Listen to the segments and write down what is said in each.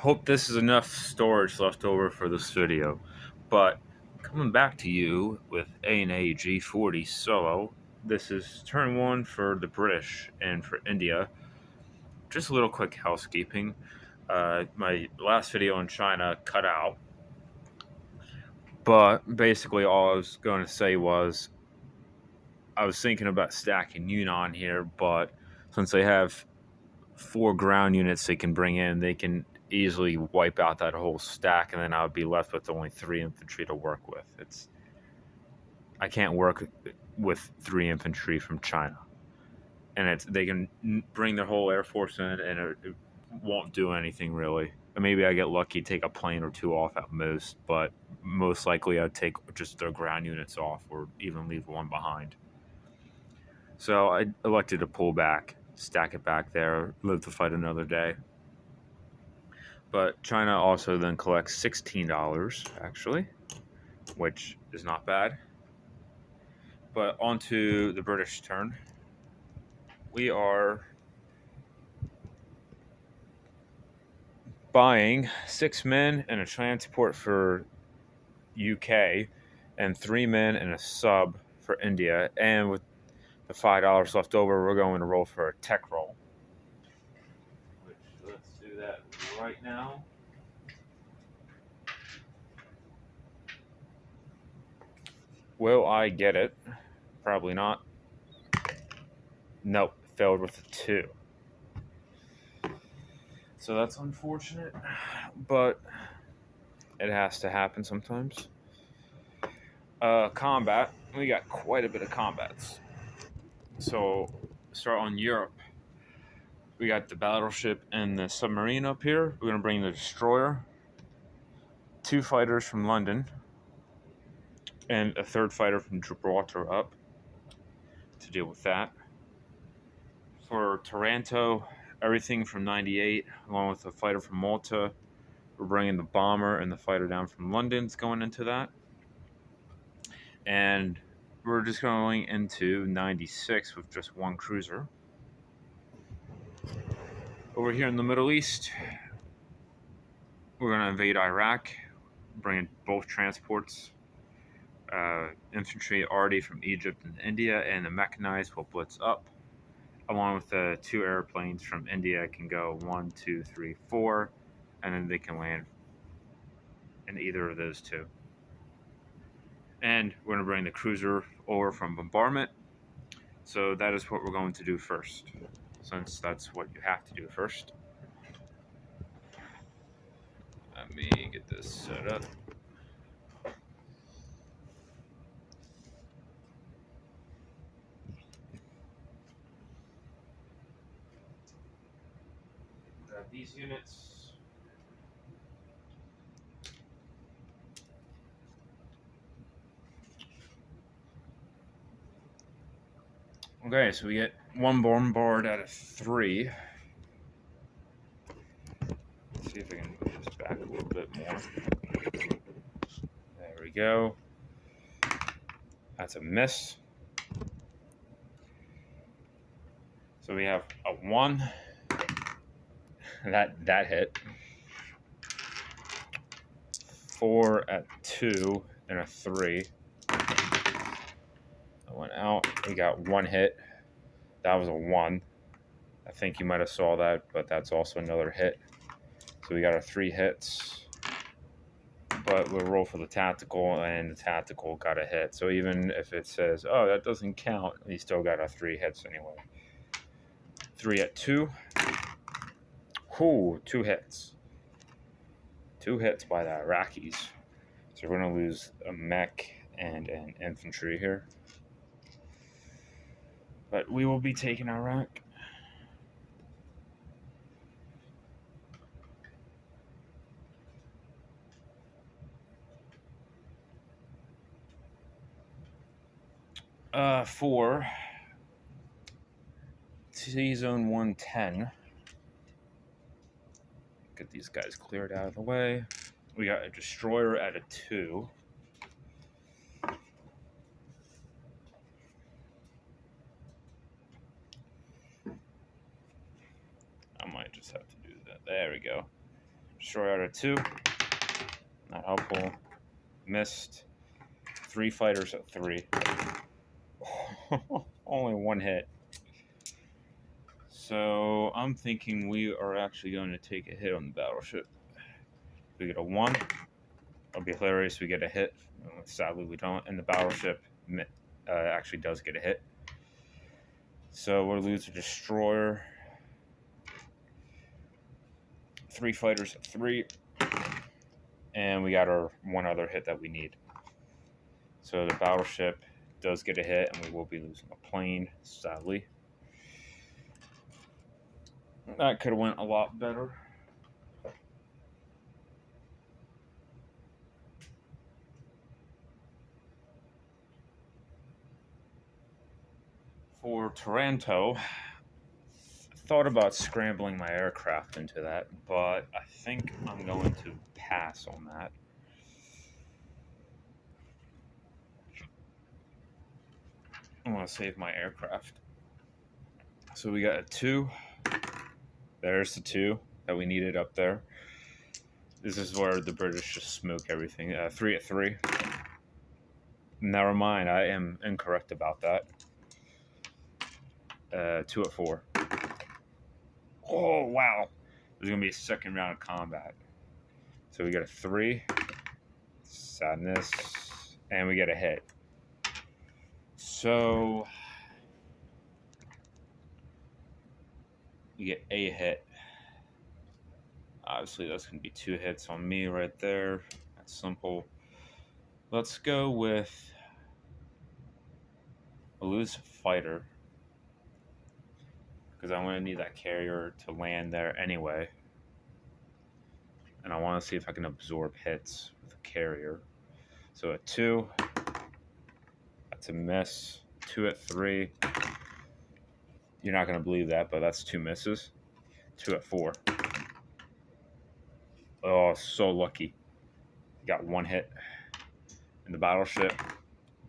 hope this is enough storage left over for this video. But coming back to you with A&A G40 solo, this is turn 1 for the British and for India. Just a little quick housekeeping. My last video on China cut out. But basically all I was going to say was I was thinking about stacking Yunnan here, but since they have 4 ground units they can bring in, they can easily wipe out that whole stack, and then I would be left with only 3 infantry to work with. I can't work with 3 infantry from China, and they can bring their whole air force in, and it won't do anything really. Maybe I get lucky, take a plane or 2 off at most, but most likely I'd take just their ground units off, or even leave 1 behind. So I elected to pull back, stack it back there, live to fight another day. But China also then collects $16, actually, which is not bad. But on to the British turn. We are buying 6 men and a transport for UK, and 3 men and a sub for India. And with the $5 left over, we're going to roll for a tech roll. Which, let's do that right now. Will I get it? Probably not. Nope, failed with a 2. So that's unfortunate, but it has to happen sometimes. Combat. We got quite a bit of combats. So, start on Europe. We got the battleship and the submarine up here. We're going to bring the destroyer, 2 fighters from London, and a 3rd fighter from Gibraltar up to deal with that. For Taranto, everything from 98, along with a fighter from Malta. We're bringing the bomber and the fighter down from London's going into that. And we're just going into 96 with just 1 cruiser. Over here in the Middle East, we're going to invade Iraq, bringing both transports. Infantry already from Egypt and India, and the mechanized will blitz up, along with the 2 airplanes from India can go 1, 2, 3, 4, and then they can land in either of those 2. And we're going to bring the cruiser over from bombardment. So that is what we're going to do first, since that's what you have to do first. Let me get this set up. Grab these units. Okay, so we get 1 bombard out of 3. Let's see if I can move this back a little bit more. There we go. That's a miss. So we have a 1. That hit. 4 at 2 and a 3. I went out. We got 1 hit. That was a 1. I think you might have saw that, but that's also another hit. So we got our 3 hits. But we'll roll for the tactical, and the tactical got a hit. So even if it says, oh, that doesn't count, we still got our 3 hits anyway. 3 at 2. Ooh, 2 hits. 2 hits by the Iraqis. So we're going to lose a mech and an infantry here. But we will be taking Iraq. For T-Zone 110. Get these guys cleared out of the way. We got a destroyer at a 2. I might just have to do that. There we go. Destroyer out of 2. Not helpful. Missed. 3 fighters at 3. Only 1 hit. So I'm thinking we are actually going to take a hit on the battleship. If we get a 1, it'll be hilarious if we get a hit. Sadly, we don't. And the battleship actually does get a hit. So we'll lose a destroyer. 3 fighters at 3. And we got our 1 other hit that we need. So the battleship does get a hit, and we will be losing a plane, sadly. That could have went a lot better. For Taranto, I thought about scrambling my aircraft into that, but I think I'm going to pass on that. I want to save my aircraft. So we got a 2. There's the 2 that we needed up there. This is where the British just smoke everything. 3 at 3. Never mind, I am incorrect about that. 2 at 4. Oh, wow. There's going to be a second round of combat. So we got a 3. Sadness. And we get a hit. So we get a hit. Obviously, that's going to be 2 hits on me right there. That's simple. Let's go with a loose fighter, because I'm going to need that carrier to land there anyway. And I want to see if I can absorb hits with a carrier. So at 2, that's a miss. 2 at 3. You're not going to believe that, but that's 2 misses. 2 at 4. Oh, so lucky. Got 1 hit. And the battleship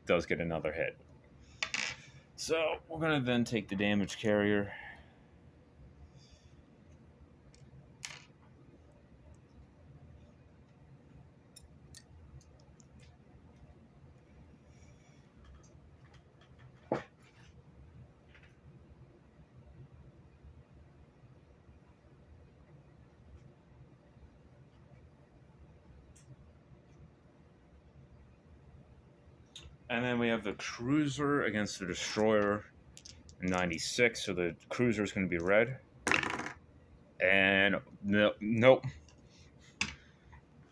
does get another hit. So we're going to then take the damage carrier. And then we have the cruiser against the destroyer in 96. So the cruiser is going to be red. And nope.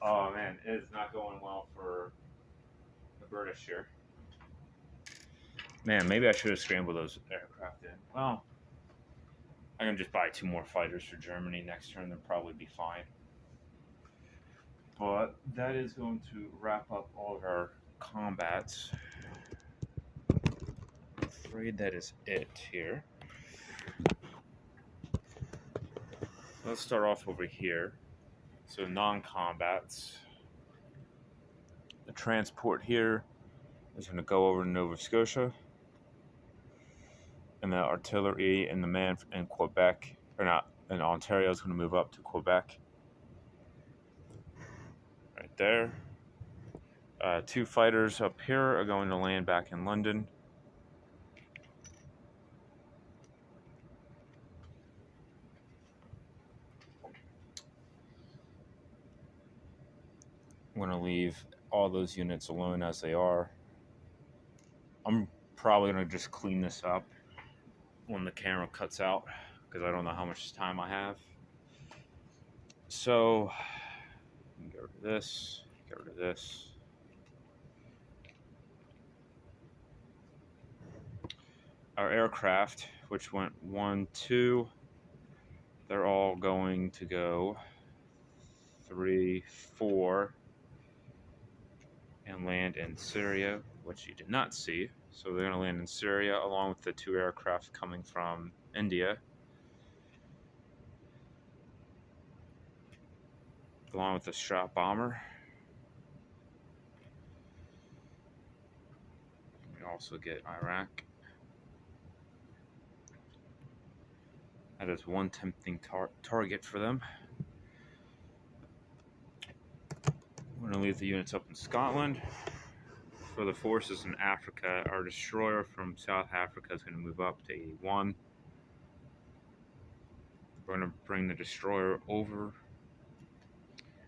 Oh man, it is not going well for the British here. Man, maybe I should have scrambled those aircraft in. Well, I can just buy 2 more fighters for Germany next turn. They'll probably be fine. But that is going to wrap up all of our combats. I'm afraid that is it here. Let's start off over here. So non-combats. The transport here is going to go over to Nova Scotia. And the artillery and the man in Quebec, or not, in Ontario is going to move up to Quebec. Right there. 2 fighters up here are going to land back in London. I'm going to leave all those units alone as they are. I'm probably going to just clean this up when the camera cuts out, because I don't know how much time I have. So, get rid of this, get rid of this. Our aircraft, which went 1, 2, they're all going to go 3, 4, and land in Syria, which you did not see. So they're going to land in Syria along with the 2 aircraft coming from India, along with the Strat bomber. We also get Iraq. That is one tempting target for them. We're going to leave the units up in Scotland. For the forces in Africa, our destroyer from South Africa is going to move up to 81. We're going to bring the destroyer over,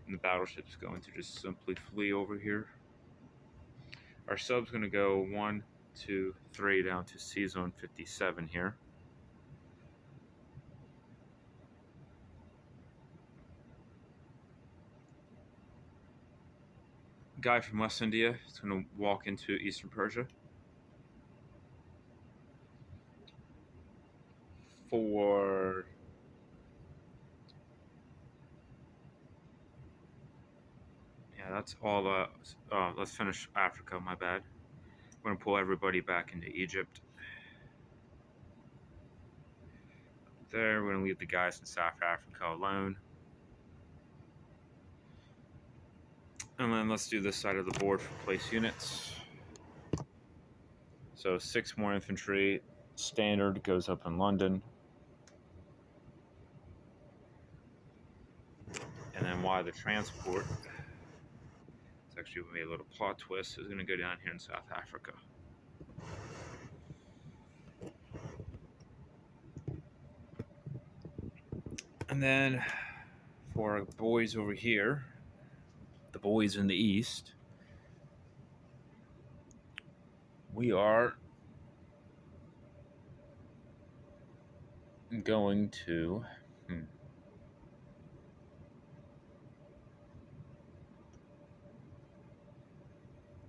and the battleship's going to just simply flee over here. Our sub's going to go 1, 2, 3 down to C zone 57 here. Guy from West India is going to walk into Eastern Persia. That's all. Let's finish Africa, my bad. We're going to pull everybody back into Egypt. There, we're going to leave the guys in South Africa alone. And then let's do this side of the board for place units. So 6 more infantry. Standard goes up in London. And then why the transport, it's actually going to be a little plot twist, is going to go down here in South Africa. And then for our boys over here, the boys in the east, we are going to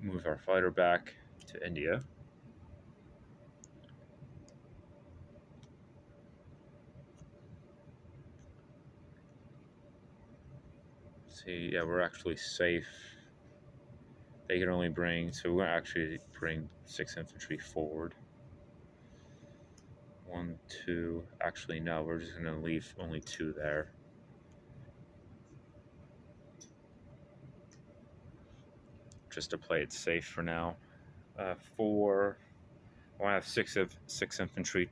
move our fighter back to India. See, yeah, we're actually safe. They can only bring, so we're going to actually bring 6 infantry forward. 1, 2, actually no, we're just going to leave only 2 there. Just to play it safe for now. 4, I want to have 6 infantry